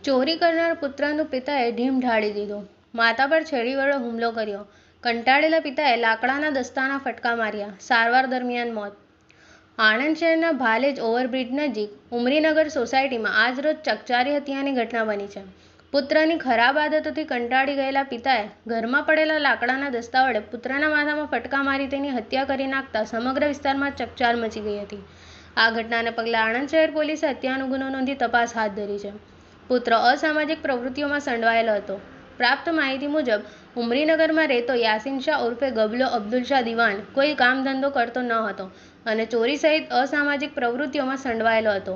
ચોરી કરનાર પુત્રનું પિતાએ ઢીમ ઢાળી દીધો. માતા પર છરી વડે હુમલો કર્યો. કંટાળેલા પિતાએ લાકડાના દસ્તાના ફટકા માર્યા. સારવાર દરમિયાન મોત. આણંદ શહેરના ભાલેજ ઓવરબ્રિજ નજીક ઉમરીનગર સોસાયટીમાં આજરોજ ચકચારી હત્યાની ઘટના બની છે. પુત્રની ખરાબ આદતોથી કંટાળી ગયેલા પિતાએ ઘરમાં પડેલા લાકડાના દસ્તા વડે પુત્રના માથામાં ફટકા મારી તેની હત્યા કરી નાખતા સમગ્ર વિસ્તારમાં ચકચાર મચી ગઈ હતી. આ ઘટનાને પગલે આણંદ શહેર પોલીસે હત્યાનો ગુનો નોંધી તપાસ હાથ ધરી છે. પુત્ર અસામાજિક પ્રવૃત્તિઓમાં સંડવાયેલો હતો. પ્રાપ્ત માહિતી મુજબ ઉમરીનગરમાં રહેતો યાસીન શાહ ઉર્ફે ગબલો અબ્દુલ શાહ દિવાન કોઈ કામ ધંધો કરતો ન હતો અને ચોરી સહિત અસામાજિક પ્રવૃત્તિઓમાં સંડવાયેલો હતો.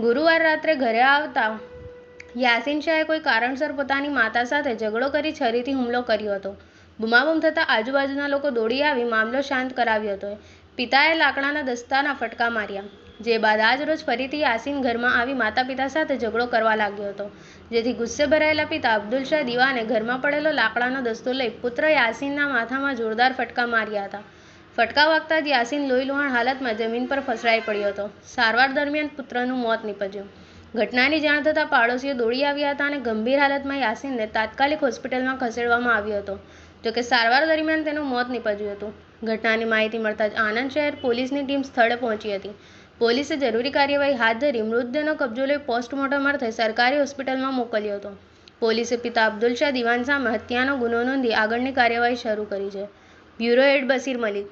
ગુરુવાર રાત્રે ઘરે આવતા યાસીન શાહે કોઈ કારણસર પોતાની માતા સાથે ઝઘડો કરી છરીથી હુમલો કર્યો હતો. બૂમાબૂમ થતાં આજુબાજુના લોકો દોડી આવી મામલો શાંત કરાવ્યો હતો. પિતાએ લાકડાના દસ્તાના ફટકા માર્યા. જે બાદ આજરોજ ફરીથી યાસીન ઘરમાં આવી માતા પિતા સાથે ઝઘડો કરવા લાગ્યો હતો. જેથી ગુસ્સે ભરાયેલા પિતા અબ્દુલ શાહ દિવાને ઘરમાં પડેલો લાકડાનો દસ્તો લઈ પુત્ર યાસીનના માથામાં જોરદાર ફટકા માર્યા હતા. ફટકા વાગતા જ યાસીન લોહીલુહાણ હાલતમાં જમીન પર ફસરાઈ પડ્યો હતો. સારવાર દરમિયાન પુત્રનું મોત નીપજ્યું. ઘટનાની જાણ થતાં પાડોશીઓ દોડી આવ્યા હતા અને ગંભીર હાલતમાં યાસીનને તાત્કાલિક હોસ્પિટલમાં ખસેડવામાં આવ્યો હતો. જોકે સારવાર દરમિયાન તેનું મોત નીપજ્યું હતું. ઘટનાની માહિતી મળતા જ આણંદ શહેર પોલીસની ટીમ સ્થળે પહોંચી હતી. પોલીસે જરૂરી કાર્યવાહી હાથ ધરી મૃતદેહનો કબજો લઈ પોસ્ટમોર્ટમ અર્થે સરકારી હોસ્પિટલમાં મોકલ્યો હતો. પોલીસે પિતા અબ્દુલ શાહ દિવાન સામે હત્યાનો ગુનો નોંધી આગળની કાર્યવાહી શરૂ કરી છે. Bureau head Bashir Malik.